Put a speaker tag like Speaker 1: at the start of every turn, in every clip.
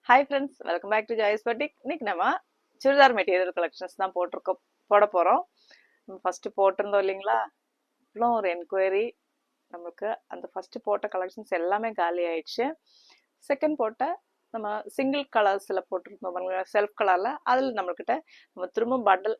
Speaker 1: Hi friends, welcome back to Joy's Boutique. இன்னைக்கு நம்ம churidar material collections தான் போட போறோம். ஃபர்ஸ்ட் போட்டிருந்தோம் இல்லைங்களா? இவ்வளோ ஒரு என்கொயரி நமக்கு அந்த ஃபர்ஸ்ட் போட்ட கலெக்ஷன்ஸ் எல்லாமே காலி ஆயிடுச்சு. செகண்ட் போட்ட நம்ம சிங்கிள் கலர்ஸ்ல போட்டிருந்தோம் செல்ஃப் கலர்ல அதில் நம்மக்கிட்ட நம்ம திரும்ப பண்டல்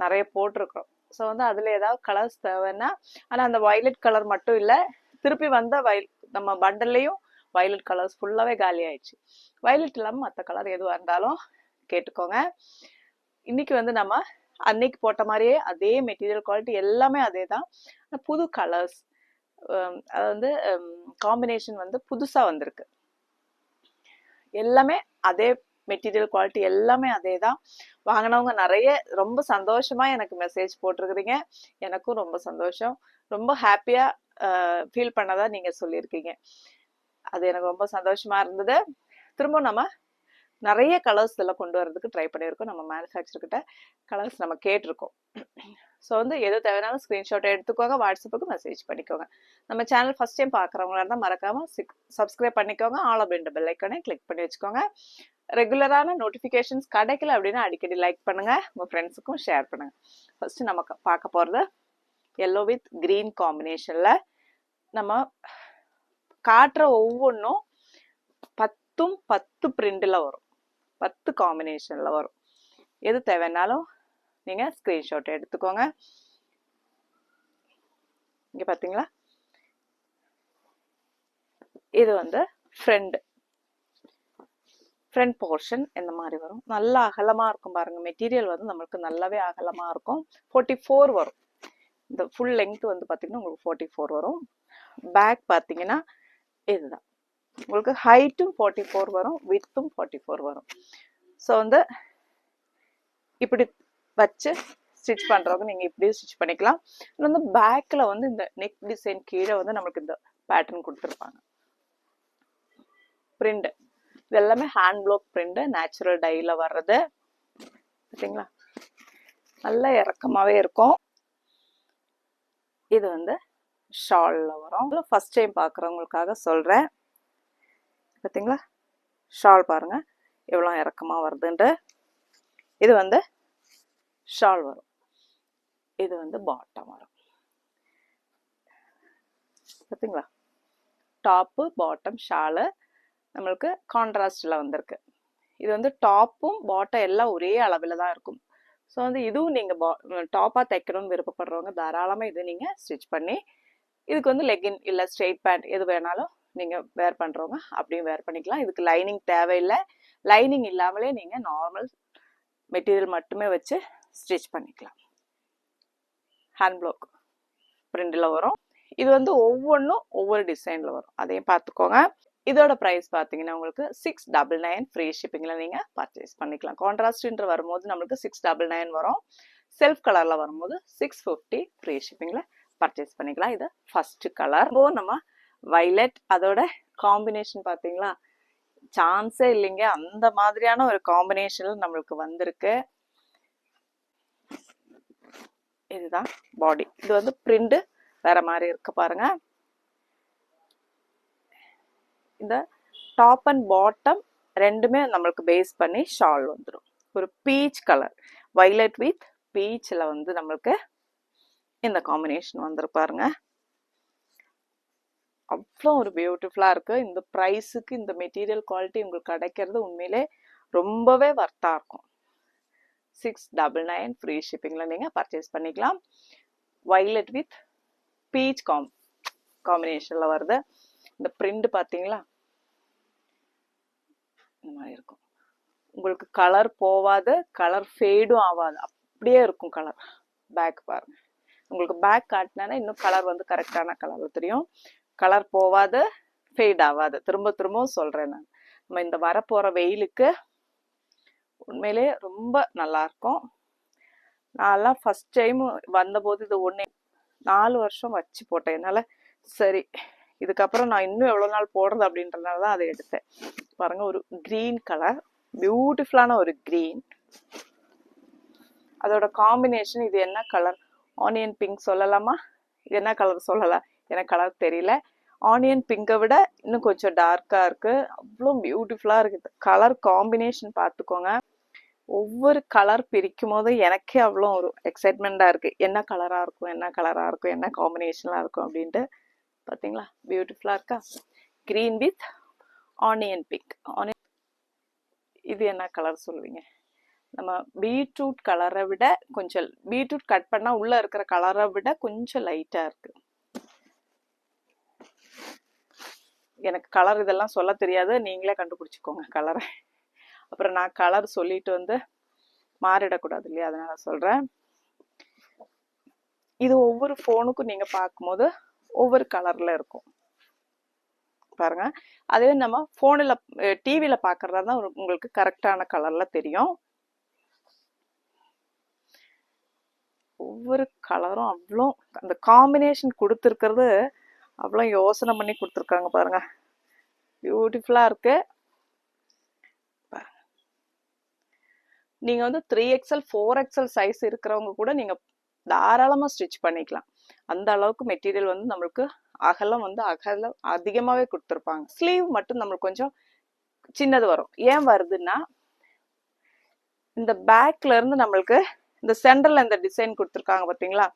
Speaker 1: நிறைய போட்டிருக்கிறோம். ஸோ வந்து அதில் ஏதாவது கலர்ஸ் தேவைன்னா, ஆனால் அந்த வயலட் கலர் மட்டும் இல்லை, திருப்பி வந்த நம்ம பண்டல்லையும் வயலட் கலர்ஸ் ஃபுல்லாகவே காலி ஆயிடுச்சு. வயலட் இல்லாமல் மற்ற கலர் எதுவாக இருந்தாலும் கேட்டுக்கோங்க. இன்னைக்கு வந்து நம்ம அன்னைக்கு போட்ட மாதிரியே அதே மெட்டீரியல் குவாலிட்டி எல்லாமே அதே தான். புது கலர்ஸ் அது வந்து காம்பினேஷன் வந்து புதுசாக வந்திருக்கு. எல்லாமே அதே மெட்டீரியல் குவாலிட்டி எல்லாமே அதே தான். வாங்கினவங்க நிறைய ரொம்ப சந்தோஷமா எனக்கு மெசேஜ் போட்டிருக்கிறீங்க. எனக்கும் ரொம்ப சந்தோஷம். ரொம்ப ஹாப்பியா ஃபீல் பண்ணதா நீங்க சொல்லியிருக்கீங்க. அது எனக்கு ரொம்ப சந்தோஷமா இருந்தது. திரும்ப நம்ம நிறைய கலர்ஸ் எல்லாம் கொண்டு வரதுக்கு ட்ரை பண்ணியிருக்கோம். நம்ம மேனுஃபேக்சர் கிட்ட கலர்ஸ் நம்ம கேட்டிருக்கோம். ஸோ வந்து எது தேவைனாலும் ஸ்க்ரீன்ஷாட் எடுத்துக்கோங்க, வாட்ஸ்அப்புக்கு மெசேஜ் பண்ணிக்கோங்க. நம்ம சேனல் ஃபர்ஸ்ட் டைம் பார்க்குறவங்களா இருந்தால் மறக்காம சப்ஸ்கிரைப் பண்ணிக்கோங்க. ஆல் அப்படின்ற பெல் ஐக்கானே கிளிக் பண்ணி வச்சுக்கோங்க. ரெகுலரான நோட்டிஃபிகேஷன்ஸ் கிடைக்கல அப்படின்னா அடிக்கடி லைக் பண்ணுங்க, உங்கள் ஃப்ரெண்ட்ஸுக்கும் ஷேர் பண்ணுங்க. ஃபர்ஸ்ட் நமக்கு பார்க்க போகிறது எல்லோ வித் கிரீன் காம்பினேஷனில். நம்ம காட்டுற ஒவ்வொன்றும் 10 பிரிண்டில் வரும், 10 காம்பினேஷனில் வரும். எது தேவைன்னாலும் நீங்கள் ஸ்க்ரீன்ஷாட் எடுத்துக்கோங்க. இங்கே பார்த்தீங்களா, இது வந்து ஃப்ரண்ட் போர்ஷன் இந்த மாதிரி வரும். நல்லா அகலமாக இருக்கும் பாருங்க. மெட்டீரியல் வந்து நம்மளுக்கு நல்லாவே அகலமாக இருக்கும். 44 வரும். இந்த ஃபுல் லெங்த் வந்து பார்த்தீங்கன்னா உங்களுக்கு 44 வரும். பேக் பார்த்தீங்கன்னா இதுதான் உங்களுக்கு ஹைட்டும் 44 வரும், வித்தும் 44 வரும். ஸோ வந்து இப்படி வச்சு ஸ்டிச் பண்ணுறவங்க நீங்கள் இப்படியும் ஸ்டிச் பண்ணிக்கலாம். வந்து பேக்கில் வந்து இந்த நெக் டிசைன் கீழே வந்து நம்மளுக்கு இந்த பேட்டர்ன் கொடுத்துருப்பாங்க. பிரிண்ட் இது எல்லாமே ஹேண்ட் ப்ளாக் பிரிண்ட், நேச்சுரல் டைல வர்றது. பார்த்தீங்களா, நல்ல இறக்கமாகவே இருக்கும். இது வந்து ஷாலில் வரும். ஃபர்ஸ்ட் டைம் பார்க்குறவங்களுக்காக சொல்கிறேன். பார்த்தீங்களா, ஷால் பாருங்க எவ்வளோ இறக்கமாக வருதுன்ட்டு. இது வந்து ஷால் வரும், இது வந்து பாட்டம் வரும். பார்த்தீங்களா, டாப்பு பாட்டம் ஷாலு நம்மளுக்கு கான்ட்ராஸ்டில் வந்திருக்கு. இது வந்து டாப்பும் பாட்டம் எல்லாம் ஒரே அளவில் தான் இருக்கும். ஸோ வந்து இதுவும் நீங்கள் டாப்பாக தைக்கணும்னு விருப்பப்படுறவங்க தாராளமாக இது நீங்கள் ஸ்டிச் பண்ணி, இதுக்கு வந்து லெகின் இல்லை ஸ்ட்ரெயிட் பேண்ட் எது வேணாலும் நீங்கள் வேர் பண்ணுறவங்க அப்படியும் வேர் பண்ணிக்கலாம். இதுக்கு லைனிங் தேவையில்லை. லைனிங் இல்லாமலே நீங்கள் நார்மல் மெட்டீரியல் மட்டுமே வச்சு ஸ்டிச் பண்ணிக்கலாம். ஹேண்ட் ப்ளாக் பிரிண்டில் வரும். இது வந்து ஒவ்வொன்றும் ஒவ்வொரு டிசைனில் வரும், அதையும் பார்த்துக்கோங்க. இதோட ப்ரைஸ் பார்த்தீங்கன்னா உங்களுக்கு 699 ஃப்ரீ ஷிப்பிங்கில் நீங்கள் பர்ச்சேஸ் பண்ணிக்கலாம். கான்ட்ராஸ்ட்ன்ற வரும்போது நம்மளுக்கு 699 வரும். செல்ஃப் கலரில் வரும்போது 650 ஃப்ரீ ஷிப்பிங்கில் பர்ச்சேஸ் பண்ணிக்கலாம். இது ஃபர்ஸ்ட் கலர். நம்ம வைலட் அதோட காம்பினேஷன் பார்த்தீங்களா, சான்ஸே இல்லைங்க. அந்த மாதிரியான ஒரு காம்பினேஷன் நம்மளுக்கு வந்திருக்கு. இதுதான் பாடி. இது வந்து பிரிண்ட் வேற மாதிரி இருக்கு பாருங்க. இந்த டாப் அண்ட் பாட்டம் ரெண்டுமே நம்மளுக்கு பேஸ் பண்ணி ஷால் வந்துடும். ஒரு பீச் கலர், வைலட் வித் பீச்சில் வந்து நம்மளுக்கு இந்த காம்பினேஷன் வந்துருக்கு பாருங்க. அவ்வளோ ஒரு பியூட்டிஃபுல்லாக இருக்கு. இந்த ப்ரைஸுக்கு இந்த மெட்டீரியல் குவாலிட்டி உங்களுக்கு கிடைக்கிறது உண்மையிலே ரொம்பவே வர்த்தாக இருக்கும். 699 ஃப்ரீ ஷிப்பிங்கில் நீங்கள் பர்ச்சேஸ் பண்ணிக்கலாம். வைலட் வித் பீச் காம்பினேஷனில் வருது. இந்த பிரிண்ட் பார்த்தீங்களா, இந்த மாதிரி இருக்கும். உங்களுக்கு கலர் போவாது, கலர் ஃபேடும் ஆகாது, அப்படியே இருக்கும் கலர். பேக் பாருங்க, உங்களுக்கு பேக் காட்டினா இன்னும் கலர் வந்து கரெக்டான கலர் தெரியும். கலர் போவாது, ஃபேட் ஆகாது. திரும்பவும் சொல்கிறேன் நான். நம்ம இந்த வரப்போகிற வெயிலுக்கு உண்மையிலே ரொம்ப நல்லா இருக்கும். நான்லாம் ஃபர்ஸ்ட் டைம் வந்தபோது இது 4 வருஷம் வச்சு போட்டேன். என்னால் சரி இதுக்கப்புறம் நான் இன்னும் எவ்வளோ நாள் போடுறது அப்படின்றதுனால தான் அதை எடுத்தேன். பாருங்க, ஒரு கிரீன் கலர், பியூட்டிஃபுல்லான ஒரு கிரீன். அதோட காம்பினேஷன் இது என்ன கலர், ஆனியன் பிங்க் சொல்லலாமா, இது என்ன கலர் சொல்லலாம், எனக்கு கலர் தெரியல. ஆனியன் பிங்கை விட இன்னும் கொஞ்சம் டார்க்காக இருக்குது. அவ்வளோ பியூட்டிஃபுல்லாக இருக்குது. கலர் காம்பினேஷன் பார்த்துக்கோங்க. ஒவ்வொரு கலர் பிரிக்கும் போது எனக்கே அவ்வளோ ஒரு எக்ஸைட்மெண்ட்டாக இருக்குது. என்ன கலராக இருக்கும், என்ன கலராக இருக்கும், என்ன காம்பினேஷனாக இருக்கும் அப்படின்ட்டு. பார்த்தீங்களா பியூட்டிஃபுல்லாக இருக்கா? Green with onion pink. இது என்ன கலர் சொல்லுவீங்க? நம்ம பீட்ரூட் கலரை விட கொஞ்சம், பீட்ரூட் கட் பண்ணால் உள்ளே இருக்கிற கலரை விட கொஞ்சம் லைட்டாக இருக்குது. எனக்கு கலர் இதெல்லாம் சொல்ல தெரியாது, நீங்களே கண்டுபிடிச்சிக்கோங்க கலரை. அப்புறம் நான் கலர் சொல்லிட்டு வந்து மாறிடக்கூடாது இல்லையா, அதனால சொல்கிறேன். இது ஒவ்வொரு ஃபோனுக்கும் நீங்கள் பார்க்கும்போது ஒவ்வொரு கலரில் இருக்கும் பாருங்க. அதுவே நம்ம ஃபோனில் டிவியில் பார்க்குறதா தான் உங்களுக்கு கரெக்டான கலரில் தெரியும். ஒவ்வொரு கலரும் அவ்வளோ அந்த காம்பினேஷன் கொடுத்துருக்கிறது அவ்வளோ யோசனை பண்ணி கொடுத்துருக்காங்க பாருங்க. பியூட்டிஃபுல்லாக இருக்கு. நீங்கள் வந்து 3XL 4XL சைஸ் இருக்கிறவங்க கூட நீங்கள் தாராளமாக ஸ்டிச் பண்ணிக்கலாம். அந்த அளவுக்கு மெட்டீரியல் வந்து நம்மளுக்கு அகலம் அதிகமாகவே கொடுத்துருப்பாங்க. ஸ்லீவ் மட்டும் நம்மளுக்கு கொஞ்சம் சின்னது வரும். ஏன் வருதுன்னா, இந்த பேக்ல இருந்து நம்மளுக்கு இந்த சென்டர்ல இந்த டிசைன் கொடுத்துருக்காங்க பார்த்தீங்களா,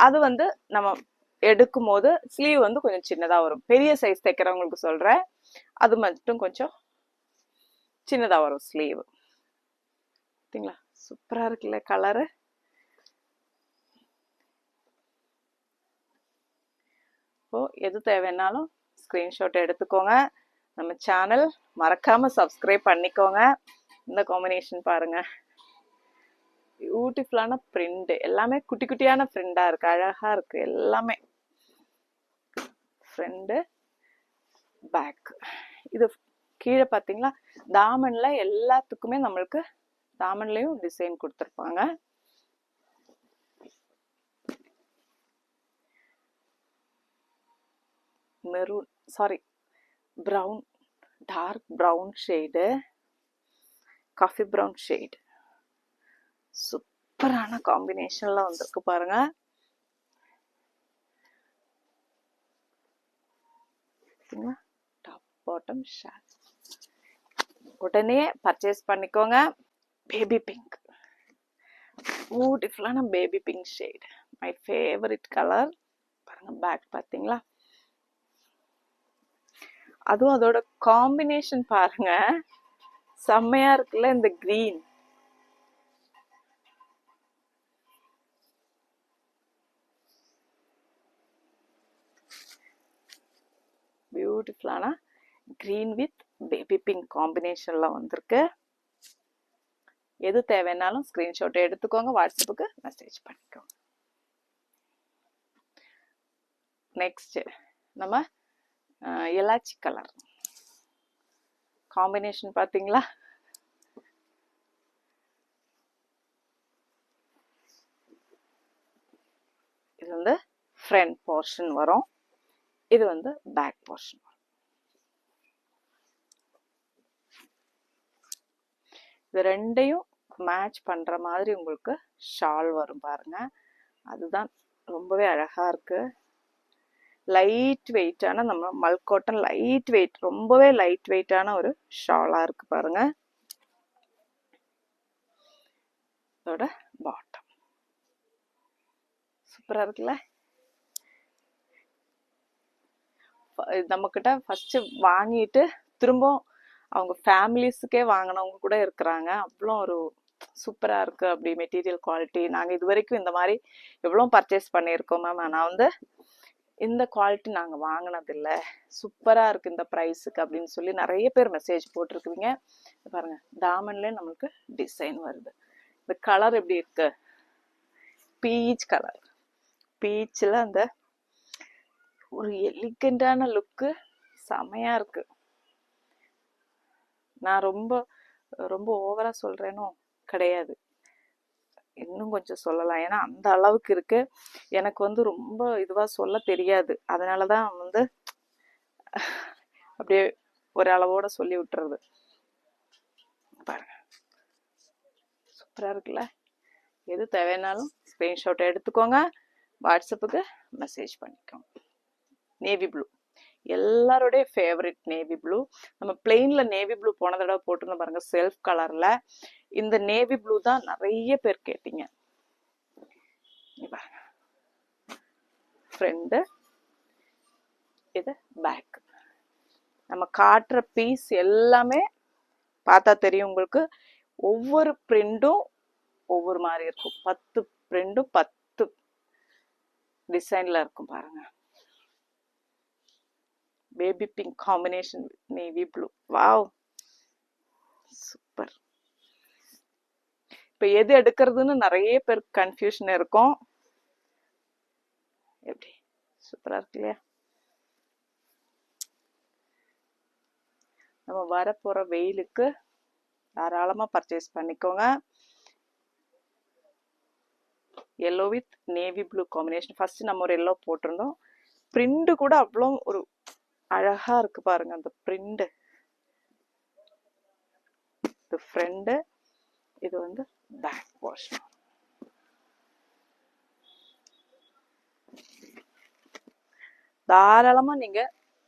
Speaker 1: அது வந்து நம்ம எடுக்கும் போது ஸ்லீவ் வந்து கொஞ்சம் சின்னதாக வரும். பெரிய சைஸ் தைக்கிறவங்களுக்கு சொல்கிறேன், அது மட்டும் கொஞ்சம் சின்னதாக வரும் ஸ்லீவ். பார்த்தீங்களா சூப்பராக இருக்குல்ல கலரு. இப்போ எது தேவைன்னாலும் ஸ்க்ரீன்ஷாட் எடுத்துக்கோங்க. நம்ம சேனல் மறக்காமல் சப்ஸ்கிரைப் பண்ணிக்கோங்க. இந்த காம்பினேஷன் பாருங்கள், பியூட்டிஃபுல்லான பிரிண்ட். எல்லாமே குட்டி குட்டியான பிரிண்டாக இருக்குது, அழகாக இருக்குது எல்லாமே. Front back. இது கீழே பார்த்தீங்களா, தாமனில் எல்லாத்துக்குமே நம்மளுக்கு தாமன்லையும் டிசைன் கொடுத்துருப்பாங்க. Maroon, sorry brown, dark brown shade, coffee brown shade. சூப்பரான காம்பினேஷன்ல வந்திருக்கு பாருங்க. Top bottom shade. உடனே பர்ச்சேஸ் பண்ணிக்கோங்க. பேபி பிங்க், பியூட்டிஃபுல்லான baby pink shade, my favourite colour. பாருங்க பேக் பார்த்தீங்களா, அதுவும் அதோட காம்பினேஷன் பாருங்க செம்மையா இருக்குல்ல. இந்த கிரீன் பியூட்டிஃபுல்லான கிரீன் வித் பேபி பிங்க் காம்பினேஷன்ல வந்திருக்கு. எது தேவைன்னாலும் ஸ்கிரீன்ஷாட் எடுத்துக்கோங்க, வாட்ஸ்அப்புக்கு மெசேஜ் பண்ணிக்கோங்க. நெக்ஸ்ட் நம்ம எலாச்சி கலர் காம்பினேஷன் பார்த்தீங்களா, இது வந்து ஃப்ரண்ட் போர்ஷன் வரும், இது வந்து பேக் போர்ஷன் வரும். இது ரெண்டையும் மேட்ச் பண்ற மாதிரி உங்களுக்கு ஷால் வரும் பாருங்க. அதுதான் ரொம்பவே அழகா இருக்கு. லைட் வெயிட்டான, நம்ம மல்க் காட்டன் லைட் வெயிட், ரொம்பவே லைட் வெயிட்டான ஒரு ஷாலா இருக்கு பாருங்க. இதோட பாட்டம் சூப்பரா இருக்குல்ல. நம்ம கிட்ட ஃபர்ஸ்ட் வாங்கிட்டு திரும்ப அவங்க ஃபேமிலிஸுக்கே வாங்கினவங்க கூட இருக்கிறாங்க. அவ்வளோ ஒரு சூப்பரா இருக்கு அப்படி மெட்டீரியல் குவாலிட்டி. நாங்கள் இது வரைக்கும் இந்த மாதிரி எவ்வளோ பர்ச்சேஸ் பண்ணியிருக்கோம் மேம், ஆனால் வந்து இந்த குவாலிட்டி நாங்கள் வாங்கினதில்லை, சூப்பராக இருக்குது இந்த ப்ரைஸுக்கு அப்படின்னு சொல்லி நிறைய பேர் மெசேஜ் போட்டிருக்குவீங்க. பாருங்க தாமன்லேயே நம்மளுக்கு டிசைன் வருது. இந்த கலர் எப்படி இருக்கு, பீச் கலர். பீச்சில் அந்த ஒரு எலிகண்டான லுக்கு செமையா இருக்கு. நான் ரொம்ப ரொம்ப ஓவரா சொல்றேனோ கிடையாது, இன்னும் கொஞ்சம் சொல்லலாம். ஏன்னா அந்த அளவுக்கு இருக்கு. எனக்கு வந்து ரொம்ப இதுவா சொல்ல தெரியாது, அதனாலதான் வந்து அப்படியே ஒரு அளவோட சொல்லி விட்டுறது. பாருங்க சூப்பரா இருக்குல்ல. எது தேவைனாலும் ஸ்கிரீன்ஷாட் எடுத்துக்கோங்க, வாட்ஸ்அப்புக்கு மெசேஜ் பண்ணிக்கோங்க. நேவி ப்ளூ, எல்லாருடைய ஃபேவரட் நேவி ப்ளூ. நம்ம பிளெயின்ல நேவி ப்ளூ போன தடவை போட்டிருந்தோம் பாருங்க, செல்ஃப் கலர்ல. இந்த நேவி ப்ளூ தான் நிறைய பேர் கேட்டீங்க. பாருங்க, ஃப்ரண்ட், இது பேக். நம்ம காட்டுற பீஸ் எல்லாமே பார்த்தா தெரியும் உங்களுக்கு. ஒவ்வொரு பிரிண்டும் ஒவ்வொரு மாதிரி இருக்கும். 10 பிரிண்டும் 10 டிசைன்ல இருக்கும் பாருங்க. Baby pink combination navy blue. Wow, super. இப்ப எது எடுக்கிறதுன்னு நிறைய பேருக்கு கன்ஃபியூஷன் இருக்கும். எப்படி சூப்பரா இருக்கு இல்லையா? நம்ம வரப்போற வெயிலுக்கு தாராளமா பர்ச்சேஸ் பண்ணிக்கோங்க. Yellow with navy blue combination. First நம்ம ஒரு எல்லோ போட்டிருந்தோம். பிரிண்ட் கூட அவ்வளோ ஒரு அழகா இருக்கு பாருங்க. அந்த பிரிண்ட், இது ஃப்ரண்ட், இது வந்து பேக் போர்ஷன். தாராளமா நீங்க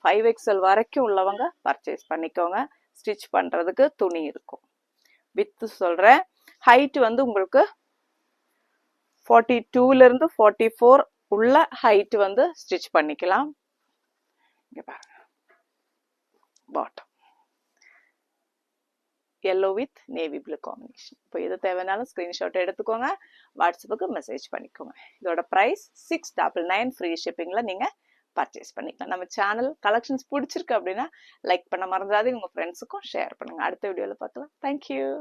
Speaker 1: 5XL வரைக்கும் உள்ளவங்க பர்ச்சேஸ் பண்ணிக்கோங்க. ஸ்டிச் பண்றதுக்கு துணி இருக்கும். வித்து சொல்றேன். ஹைட் வந்து உங்களுக்கு 42ல இருந்து 44 உள்ள ஹைட் வந்து ஸ்டிச் பண்ணிக்கலாம். இங்க பாருங்க, bottom yellow with navy blue combination. இப்போ எது தேவைனாலும் ஸ்கிரீன்ஷாட் எடுத்துக்கோங்க, வாட்ஸ்அப்புக்கு மெசேஜ் பண்ணிக்கோங்க. இதோட பிரைஸ் 699 ஃப்ரீ ஷிப்பிங்ல நீங்க பர்ச்சேஸ் பண்ணிக்கலாம். நம்ம சேனல் கலெக்ஷன்ஸ் பிடிச்சிருக்கு அப்படின்னா லைக் பண்ண மறந்துடாதீங்க. உங்க ஃப்ரெண்ட்ஸுக்கும் ஷேர் பண்ணுங்க. அடுத்த வீடியோல பார்க்கலாம். தேங்க்யூ.